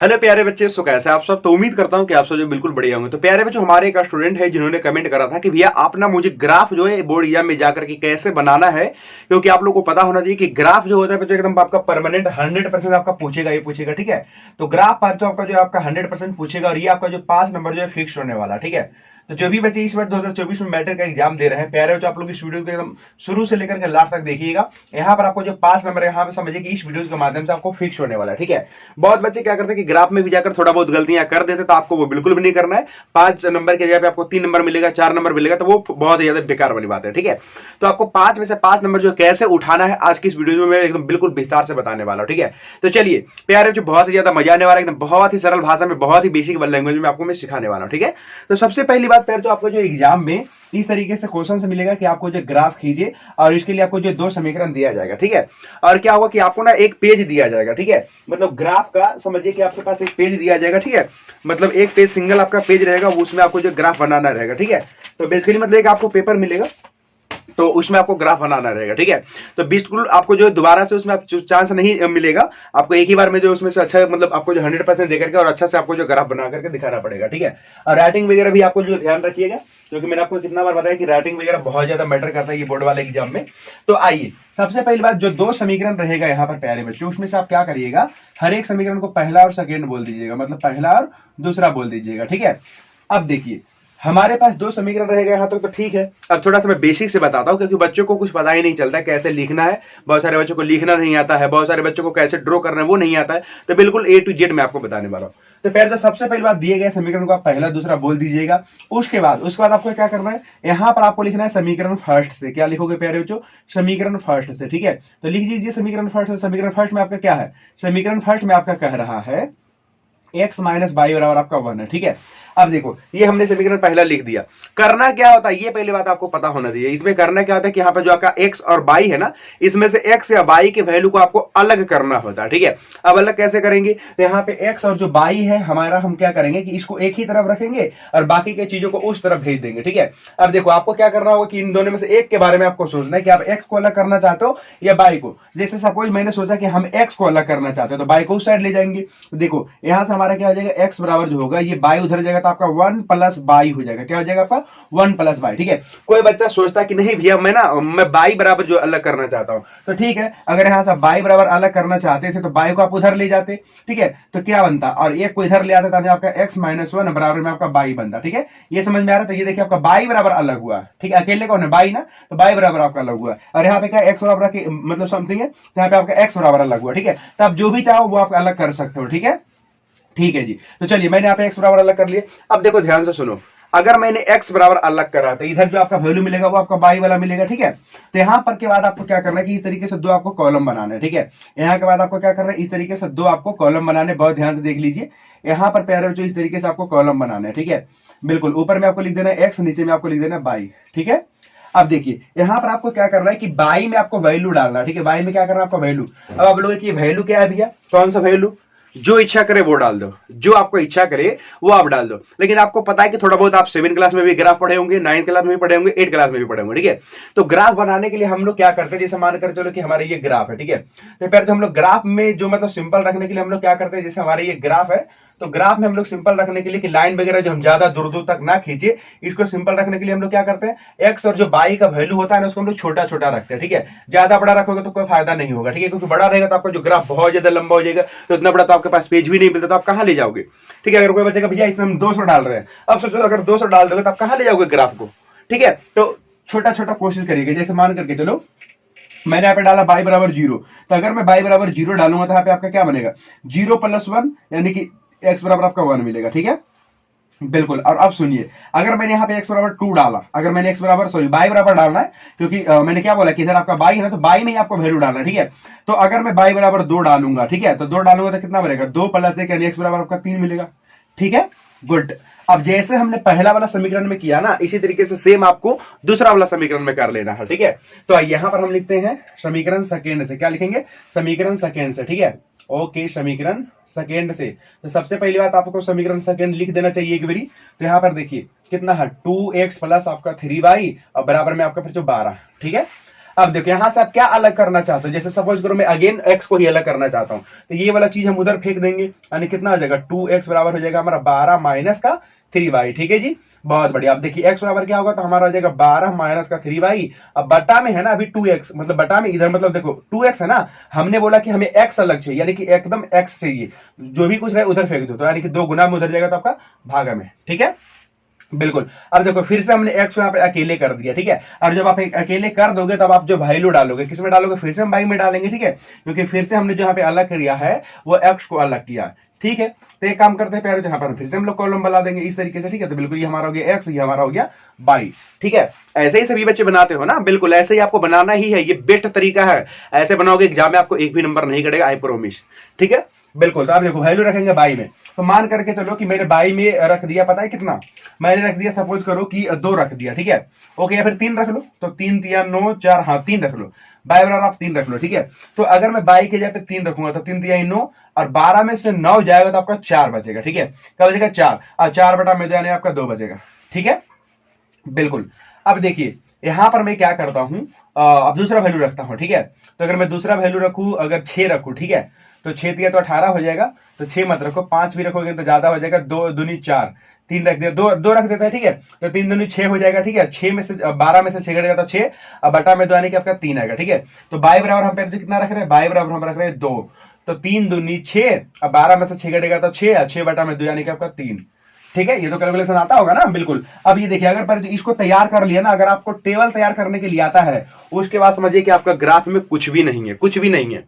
Hello प्यारे बच्चे, सो कैसे आप सब। तो उम्मीद करता हूं कि आप सब जो बिल्कुल बढ़िया होंगे। तो प्यारे बच्चों, हमारे एक स्टूडेंट है जिन्होंने कमेंट करा था कि भैया आप ना मुझे ग्राफ जो है बोर्ड एग्जाम में जाकर के कैसे बनाना है, क्योंकि आप लोग को पता होना चाहिए कि ग्राफ जो होता है बच्चों एकदम आपका परमानेंट 100% आपका पूछेगा ही पूछेगा। ठीक है, तो ग्राफ पर तो आपका जो आपका 100% पूछेगा और ये आपका जो 5 नंबर जो है फिक्स होने वाला। ठीक है, तो जो भी बच्चे इस बार 2024 में मैट्रिक का एग्जाम दे रहे हैं, प्यारे बच्चों आप लोग इस वीडियो को एकदम शुरू से लेकर के लास्ट तक देखिएगा। यहाँ पर आपको जो 5 नंबर है, यहाँ पे समझिए कि इस वीडियो के माध्यम से आपको फिक्स होने वाला है। ठीक है, बहुत बच्चे क्या करते हैं कि ग्राफ में भी जाकर थोड़ा बहुत गलतियां कर देते, तो आपको वो बिल्कुल भी नहीं करना है। 5 नंबर के जगह पे आपको 3 नंबर मिलेगा, 4 नंबर मिलेगा, तो वो बहुत ज्यादा बेकार वाली बात है। ठीक है, तो आपको 5 में से 5 नंबर जो कैसे उठाना है आज की इस वीडियो में मैं एकदम बिल्कुल विस्तार से बताने वाला हूं। ठीक है, तो चलिए प्यारे जो बहुत ही ज्यादा मजा आने वाला है, एकदम बहुत ही सरल भाषा में, बहुत ही बेसिक लैंग्वेज में आपको मैं सिखाने वाला हूं। ठीक है, तो सबसे पहली बात प्यारे, तो आपको जो एग्जाम में इस तरीके से क्वेश्चन से मिलेगा कि आपको जो ग्राफ खींचिए और इसके लिए आपको जो 2 समीकरण दिया जाएगा। ठीक है, और क्या होगा कि आपको ना एक पेज दिया जाएगा। ठीक है, मतलब ग्राफ का समझिए कि आपके पास एक पेज दिया जाएगा। ठीक है, मतलब एक पेज सिंगल आपका पेज रहेगा, उसमें आपको जो ग्राफ बनाना रहेगा। ठीक है, तो बेसिकली मतलब एक आपको पेपर मिलेगा, तो उसमें आपको ग्राफ बनाना रहेगा। ठीक है, तो बिल्कुल आपको जो दोबारा से उसमें चांस नहीं मिलेगा, आपको एक ही बार में जो उसमें से अच्छा मतलब आपको जो 100% देकर के और अच्छा से आपको जो ग्राफ बना करके दिखाना पड़ेगा। ठीक है, और राइटिंग वगैरह भी आपको जो ध्यान रखिएगा, क्योंकि मैंने आपको कितना बार बताया कि राइटिंग वगैरह बहुत ज्यादा मैटर करता है ये बोर्ड वाले एग्जाम में। तो आइए सबसे पहली बात, जो 2 समीकरण रहेगा यहाँ पर प्यारे बच्चों, उसमें से आप क्या करिएगा, हर एक समीकरण को पहला और सेकेंड बोल दीजिएगा, मतलब पहला और दूसरा बोल दीजिएगा। ठीक है, अब देखिए हमारे पास 2 समीकरण रहेगा यहाँ तक तो ठीक है। अब थोड़ा सा मैं बेसिक से बताता हूँ, क्योंकि बच्चों को कुछ पता ही नहीं चलता कैसे लिखना है। बहुत सारे बच्चों को लिखना नहीं आता है, बहुत सारे बच्चों को कैसे ड्रॉ करना है वो नहीं आता है। तो बिल्कुल A to Z मैं आपको बताने वाला हूँ। तो फिर जो सबसे पहली बात, दिए गए समीकरण को आप पहला दूसरा बोल दीजिएगा। उसके बाद आपको क्या करना है, यहाँ पर आपको लिखना है समीकरण फर्स्ट से। क्या लिखोगे प्यारे बच्चों, समीकरण फर्स्ट से। ठीक है, तो लिख दीजिए समीकरण फर्स्ट। समीकरण फर्स्ट में आपका क्या है, समीकरण फर्स्ट में आपका कह रहा है x माइनस बाई बराबर आपका 1 है। ठीक है, अब देखो ये हमने समीकरण पहला लिख दिया। करना क्या होता है, ये पहली बात आपको पता होना चाहिए। इसमें करना क्या होता है कि यहाँ पे जो आपका x और y है ना, इसमें से x या y के वैल्यू को आपको अलग करना होता है। ठीक है, अब अलग कैसे करेंगे, तो यहाँ पे x और जो y है हमारा, हम क्या करेंगे कि इसको एक ही तरफ रखेंगे और बाकी के चीजों को उस तरफ भेज देंगे। ठीक है, अब देखो आपको क्या करना होगा कि इन दोनों में से एक के बारे में आपको सोचना है कि आप x को अलग करना चाहते हो या y को। जैसे सपोज मैंने सोचा कि हम x को अलग करना चाहते हो, तो y को उस साइड ले जाएंगे। देखो यहाँ से हमारा क्या हो जाएगा, x बराबर जो होगा ये y उधर जाएगा, तो आपका 1 प्लस बाई हो जाएगा। क्या हो जाएगा आपका 1 प्लस बाई। ठीक है, कोई बच्चा सोचता है कि नहीं भैया मैं बाई बराबर जो अलग करना चाहता हूं, तो ठीक है, अगर यहां से बाई बराबर अलग करना चाहते थे तो बाई को आप उधर ले जाते। ठीक है, तो क्या बनता, और एक को इधर ले आते तो आपका x माइनस 1 बराबर में आपका बाई बनता। ठीक है, ये समझ में आ रहा है। तो ये देखिए आपका बाई बराबर अलग हुआ। ठीक है, अकेले कौन है, बाई ना, तो बाई बराबर आपका अलग हुआ। और यहाँ पे क्या x बराबर मतलब समथिंग है, तो यहाँ पे आपका x बराबर अलग हुआ। ठीक है, तो आप जो भी चाहो वो आप अलग कर सकते हो। ठीक है, ठीक है जी। तो चलिए मैंने यहाँ पे x बराबर अलग कर लिए। अब देखो ध्यान से सुनो, अगर मैंने x बराबर अलग करा तो इधर जो आपका वैल्यू मिलेगा वो आपका बाई वाला मिलेगा। ठीक है, तो यहां पर के बाद आपको क्या करना है कि इस तरीके से 2 आपको कॉलम बनाना है। ठीक है, यहाँ के बाद आपको क्या करना है, इस तरीके से 2 आपको कॉलम बनाने। बहुत ध्यान से देख लीजिए, यहाँ पर प्यारे बच्चों इस तरीके से आपको कॉलम बनाना है। ठीक है, बिल्कुल ऊपर में आपको लिख देना है x, नीचे में आपको लिख देना है बाई। ठीक है, अब देखिए यहां पर आपको क्या करना है कि बाई में आपको वैल्यू डालना है। ठीक है, बाई में क्या करना है आपको वैल्यू। अब आप लोग की वैल्यू क्या है भैया, कौन सा वैल्यू, जो इच्छा करे वो डाल दो, जो आपको इच्छा करे वो आप डाल दो। लेकिन आपको पता है कि थोड़ा बहुत आप 7 क्लास में भी ग्राफ पढ़े होंगे, 9th क्लास में भी पढ़े होंगे, 8 क्लास में भी पढ़े होंगे। ठीक है, तो ग्राफ बनाने के लिए हम लोग क्या करते हैं, जैसे मानकर चलो कि हमारे ये ग्राफ है। ठीक है, तो फिर तो हम लोग ग्राफ में जो मतलब सिंपल रखने के लिए हम लोग क्या करते हैं, जैसे हमारे ये ग्राफ है, तो ग्राफ में हम लोग सिंपल रखने के लिए कि लाइन वगैरह जो हम ज्यादा दूर दूर तक ना खींचे, इसको सिंपल रखने के लिए हम लोग क्या करते हैं, एक्स और जो बाई का वैल्यू होता है ना उसको हम लोग छोटा छोटा रखते हैं। ठीक है, ज्यादा बड़ा रखोगे तो कोई फायदा नहीं होगा। ठीक है, क्योंकि बड़ा रहेगा तो आपका जो ग्राफ बहुत ज्यादा लंबा हो जाएगा, तो इतना बड़ा तो आपके पास पेज भी नहीं मिलता, तो आप कहां ले जाओगे। ठीक है, अगर कोई बच्चे का भैया इसमें हम 200 डाल रहे हैं, अब सोचो अगर 200 डाल दोगे तो आप कहां ले जाओगे ग्राफ को। ठीक है, तो छोटा छोटा कोशिश करिएगा। जैसे मान करके चलो मैंने यहाँ पे डाला बाई बराबर 0, तो अगर मैं बाई बराबर 0 डालूंगा तो यहाँ पे आपका क्या बनेगा, 0 प्लस 1 यानी कि x बराबर आपका 1 मिलेगा। ठीक है, बिल्कुल। और अब सुनिए, अगर मैंने यहाँ पे x बराबर 2 डाला, अगर मैंने x बराबर सॉरी बाई बराबर डालना है, क्योंकि मैंने क्या बोला कि इधर आपका बाई है ना, तो बाई में ही आपको वैल्यू डालना है। ठीक है, तो अगर मैं बाई बराबर 2 डालूंगा, ठीक है, तो 2 डालूंगा तो कितना बनेगा, 2 प्लस 1 यानी x बराबर आपका 3 मिलेगा। ठीक है, गुड। अब जैसे हमने पहला वाला समीकरण में किया ना, इसी तरीके से सेम आपको दूसरा वाला समीकरण में कर लेना है। ठीक है, तो यहां पर हम लिखते हैं समीकरण सेकेंड से। क्या लिखेंगे, समीकरण सेकेंड से। ठीक है, ओके, समीकरण सेकेंड से। तो सबसे पहली बात आपको समीकरण सेकेंड लिख देना चाहिए एक बारी। तो यहां पर देखिए कितना है, 2x प्लस आपका 3y और बराबर में आपका फिर जो 12। ठीक है, अब देखो यहाँ से आप क्या अलग करना चाहते हो, जैसे सपोज करो मैं अगेन x को ही अलग करना चाहता हूं, तो ये वाला चीज हम उधर फेंक देंगे, यानी कितना हो जाएगा 2x बराबर हो जाएगा हमारा 12 माइनस का 3y। ठीक है जी, बहुत बढ़िया। अब देखिए x बराबर क्या होगा, तो हमारा हो जाएगा 12 माइनस का 3y। अब बटा में है ना अभी 2x, मतलब बटा में इधर मतलब देखो 2x है ना, हमने बोला कि हमें x अलग चाहिए, यानी कि एकदम x चाहिए, जो भी कुछ रहे उधर फेंक दो, तो यानी कि 2 गुना में उधर जाएगा तो आपका भागा में। ठीक है, बिल्कुल। अब देखो फिर से हमने x यहाँ पे अकेले कर दिया, ठीक है। और जब आप अकेले कर दोगे तब आप जो वैल्यू डालोगे किस में डालोगे, फिर से हम y में डालेंगे, ठीक है, क्योंकि फिर से हमने जो यहाँ पे अलग किया है वो x को अलग किया, ठीक है। तो एक काम करते हैं प्यारे, यहाँ पर फिर से हम लोग कॉलम बना देंगे इस तरीके से, ठीक है। तो बिल्कुल ये हमारा हो गया x, ये हमारा हो गया y, ठीक है। ऐसे ही सभी बच्चे बनाते हो ना, बिल्कुल ऐसे ही आपको बनाना ही है, ये बेस्ट तरीका है। ऐसे बनाओगे एग्जाम में आपको एक भी नंबर नहीं कटेगा, आई प्रोमिस, ठीक है, बिल्कुल। तो आप देखो वैल्यू रखेंगे y में, तो मान करके चलो कि मैंने y में रख दिया, पता है कितना मैंने रख दिया, सपोज करो कि 2 रख दिया, ठीक है, ओके, या फिर 3 रख लो, तो 3 3 9 4, हाँ 3 रख लो, y बराबर आप 3 रख लो, ठीक है। तो अगर मैं y के जगह पे 3 रखूंगा तो 3 3 9, और 12 में से 9 जाएगा तो आपका 4 बचेगा, ठीक है। क्या बचेगा, 4, और 4 बटा में यानी आपका 2 बचेगा, ठीक है, बिल्कुल। अब देखिए यहां पर मैं क्या करता हूं, अब दूसरा वैल्यू रखता हूं, ठीक है। तो अगर मैं दूसरा वैल्यू रखूं, अगर 6 रखूं, ठीक है, तो 6 दिया तो 18 हो जाएगा, तो 6 मत रखो, 5 भी रखोगे तो ज्यादा हो जाएगा, 2 दूनी 4, 3 रख दिया, 2 रख देता है, ठीक है। तो 3 दूनी 6 हो जाएगा, ठीक है, 6 में से 12 में से 6 घटेगा तो 6, अब बटा में 2 यानी कि आपका 3 आएगा, ठीक है। तो y बराबर हम पहले कितना रख रहे हैं, y बराबर हम रख रहे हैं 2, तो 3 दूनी 6, अब 12 में से 6 घटेगा तो 6, 6 बटा में 2 यानी कि आपका 3, ठीक है। ये तो कैलकुलेशन आता होगा ना, बिल्कुल। अब ये देखिए अगर पर इसको तैयार कर लिया ना, अगर आपको टेबल तैयार करने के लिए आता है, उसके बाद समझिए कि आपका ग्राफ में कुछ भी नहीं है, कुछ भी नहीं है।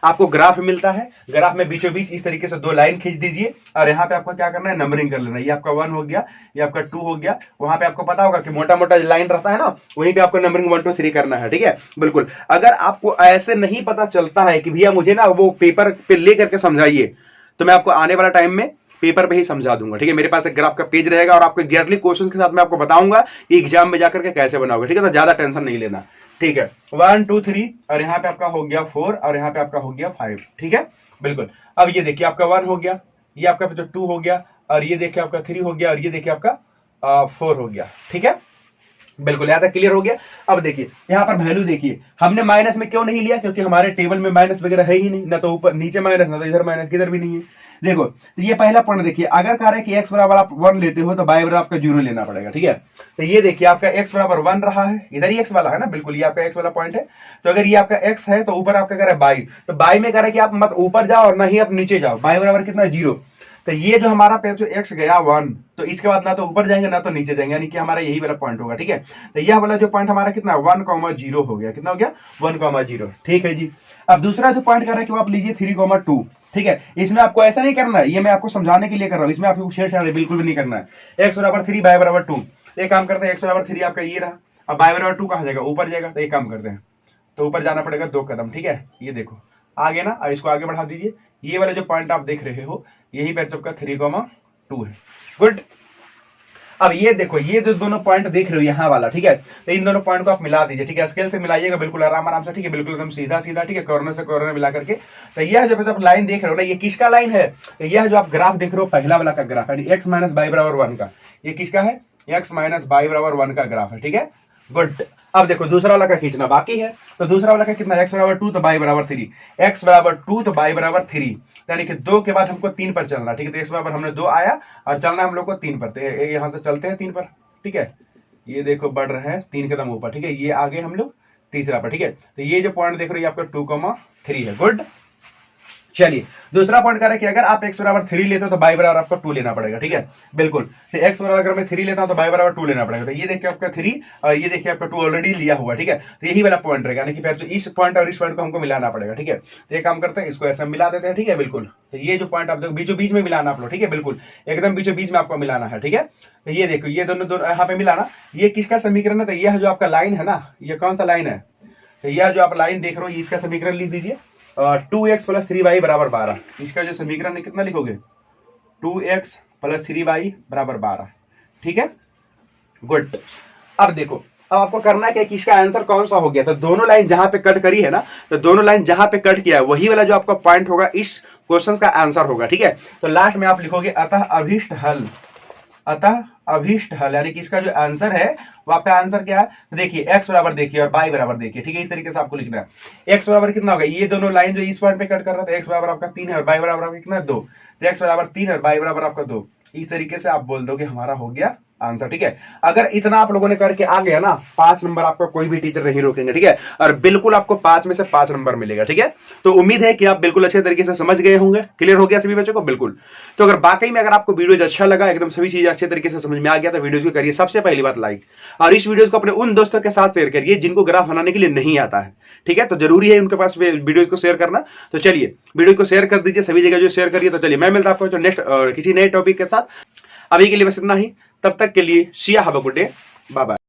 आपको ग्राफ मिलता है, ग्राफ में बीचों बीच इस तरीके से 2 लाइन खींच दीजिए, और यहाँ पे आपको क्या करना है, नंबरिंग कर लेना है। ये आपका 1 हो गया, ये आपका 2 हो गया, वहां पे आपको पता होगा कि मोटा मोटा लाइन रहता है ना, वहीं पे आपको नंबरिंग 1 2 3 करना है, ठीक है, बिल्कुल। अगर आपको ऐसे नहीं पता चलता है कि भैया मुझे ना वो पेपर पे ले करके समझाइए, तो मैं आपको आने वाला टाइम में पेपर पे ही समझा दूंगा, ठीक है। मेरे पास एक ग्राफ का पेज रहेगा और आपको एग्जैक्टली क्वेश्चन के साथ मैं आपको बताऊंगा कि एग्जाम में जाकर के कैसे बनाओगे, ठीक है। तो ज्यादा टेंशन नहीं लेना, ठीक है। 1 2 3, और यहाँ पे आपका हो गया 4, और यहाँ पे आपका हो गया 5, ठीक है, बिल्कुल। अब ये देखिए आपका 1 हो गया, ये आपका 2 हो गया, और ये देखिए आपका 3 हो गया, और ये देखिए आपका 4 हो गया, ठीक है, बिल्कुल। यहाँ तक क्लियर हो गया। अब देखिए यहाँ पर वैल्यू देखिए, हमने माइनस में क्यों नहीं लिया, क्योंकि हमारे टेबल में माइनस वगैरह है ही नहीं, ना तो ऊपर नीचे माइनस, ना तो इधर माइनस, किधर भी नहीं है। देखो तो ये पहला पॉइंट देखिए, अगर कह रहे हैं कि x बराबर आप 1 लेते हो तो y बराबर आपका 0 लेना पड़ेगा, ठीक है। तो ये देखिए आपका x बराबर 1 रहा है, इधर ही x वाला है ना, बिल्कुल ये आपका x वाला पॉइंट है। तो अगर ये आपका x है तो ऊपर आपका कह रहा है y, तो y में कह रहा है कि आप मत ऊपर जाओ और ना ही आप नीचे जाओ, y बराबर कितना 0। तो ये जो हमारा पे जो x गया 1, तो इसके बाद ना तो ऊपर जाएंगे ना तो नीचे जाएंगे, यानी कि हमारा यही वाला पॉइंट होगा, ठीक है। तो यह वाला जो पॉइंट हमारा कितना 1,0 हो गया, कितना हो गया 1,0, ठीक है जी। अब दूसरा जो पॉइंट कर रहा है कि आप लीजिए 3,2, ठीक है। इसमें आपको ऐसा नहीं करना है, ये मैं आपको समझाने के लिए कर रहा हूं, इसमें आपको छेड़छाड़ बिल्कुल भी नहीं करना है। x बराबर 3, y बराबर 2, एक काम करते हैं, x बराबर 3 आपका ये रहा, अब y बराबर 2 कहां जाएगा, ऊपर जाएगा। तो एक काम करते हैं, तो ऊपर जाना पड़ेगा 2 कदम, ठीक है। ये देखो आगे ना, इसको आगे बढ़ा दीजिए, ये वाला जो पॉइंट आप देख रहे हो यही पे आपका 3,2 है, गुड। अब ये देखो ये जो दोनों पॉइंट देख रहे हो यहाँ वाला, ठीक है, तो इन दोनों पॉइंट को आप मिला दीजिए, ठीक है, स्केल से मिलाइएगा बिल्कुल आराम आराम से, ठीक है, बिल्कुल एकदम सीधा सीधा, ठीक है, कॉर्नर से कॉर्नर मिला करके। तो यह जो आप लाइन देख रहे हो ना, ये किसका लाइन है, तो यह जो आप ग्राफ देख रहे हो पहला वाला का ग्राफ है, x माइनस y बराबर 1 का, ये किसका है, x माइनस y बराबर 1 का ग्राफ है, ठीक है, गुड। अब देखो दूसरा वाला का खींचना बाकी है, तो दूसरा वाला का कितना, x बराबर 2 तो y बराबर 3, x बराबर 2 तो y बराबर 3, यानी कि 2 के बाद हमको 3 पर चलना, ठीक है। तो x बराबर हमने 2 आया और चलना हम लोग को 3 पर, यहां से चलते हैं 3 पर, ठीक है। ये देखो बढ़ रहे हैं 3 कदम ऊपर, ठीक है, ये आगे हम लोग तीसरा पर, ठीक है। तो ये जो पॉइंट देख रहे हो ये आपका 2,3 है, गुड। चलिए दूसरा पॉइंट कर रहे हैं कि अगर आप x बराबर 3 लेते हो तो y बराबर आपको 2 लेना पड़ेगा, ठीक है, बिल्कुल। तो x बराबर अगर मैं 3 लेता हूं तो y बराबर 2 लेना पड़ेगा। तो ये देखिए आपका 3 और ये देखिए आपका 2 ऑलरेडी लिया हुआ, ठीक है। तो यही वाला पॉइंट रहेगा, यानी कि फिर जो इस पॉइंट और इस पॉइंट को हमको मिलाना पड़ेगा, ठीक है। तो ये काम करते हैं, इसको ऐसा मिला देते हैं, ठीक है, बिल्कुल। तो ये जो पॉइंट आप देखो बीचों बीच में मिलाना आप लोग, ठीक है, बिल्कुल एकदम बीचों बीच में आपको मिलाना है, ठीक है। तो ये देखो ये दोनों यहाँ पे मिलाना, ये किसका समीकरण है, तो यह जो आपका लाइन है ना, ये कौन सा लाइन है, तो यह जो आप लाइन देख रहे हो इसका समीकरण लिख दीजिए, 2x प्लस 3y बराबर 12, इसका जो समीकरण है कितना लिखोगे, 2x प्लस 3y बराबर 12, ठीक है, गुड। अब देखो अब आपको करना है कि इसका आंसर कौन सा हो गया, तो दोनों लाइन जहां पे कट करी है ना, तो दोनों लाइन जहां पे कट किया है वही वाला जो आपका पॉइंट होगा इस क्वेश्चन का आंसर होगा, ठीक है। तो लास्ट में आप लिखोगे अतः अभीष्ट हल, अतः अभीष्ट हल, यानी कि इसका जो आंसर है वहां पे आंसर क्या है, तो देखिए x बराबर देखिए और y बराबर देखिए, ठीक है, इस तरीके से आपको लिखना है। x बराबर कितना होगा, ये दोनों लाइन जो इस पॉइंट पे कट कर रहा था, x बराबर आपका 3 है और y बराबर आपका कितना है 2, तो x बराबर 3 और y बराबर आपका 2, इस तरीके से आप बोल दो कि हमारा हो गया आंसर, ठीक है। अगर इतना आप लोगों ने करके आ गया ना, 5 नंबर आपका कोई भी टीचर नहीं रोकेंगे, ठीक है, और बिल्कुल आपको 5 में से 5 नंबर मिलेगा, ठीक है। तो उम्मीद है कि आप बिल्कुल अच्छे तरीके से समझ गए होंगे, क्लियर हो गया सभी बच्चों को, बिल्कुल। तो अगर वाकई में अगर आपको वीडियो अच्छा लगा, एकदम सभी चीजें अच्छे तरीके से समझ में आ गया, तो वीडियो को करिए सबसे पहली बात लाइक, और इस वीडियो को अपने उन दोस्तों के साथ शेयर करिए जिनको ग्राफ बनाने के लिए नहीं आता है, ठीक है, तो जरूरी है उनके पास वीडियो को शेयर करना। तो चलिए वीडियो को शेयर कर दीजिए सभी जगह जो शेयर करिए। तो चलिए मैं मिलता आपको नेक्स्ट किसी नए टॉपिक के साथ, अभी के लिए बस इतना ही, तब तक के लिए see ya have a good day, bye bye.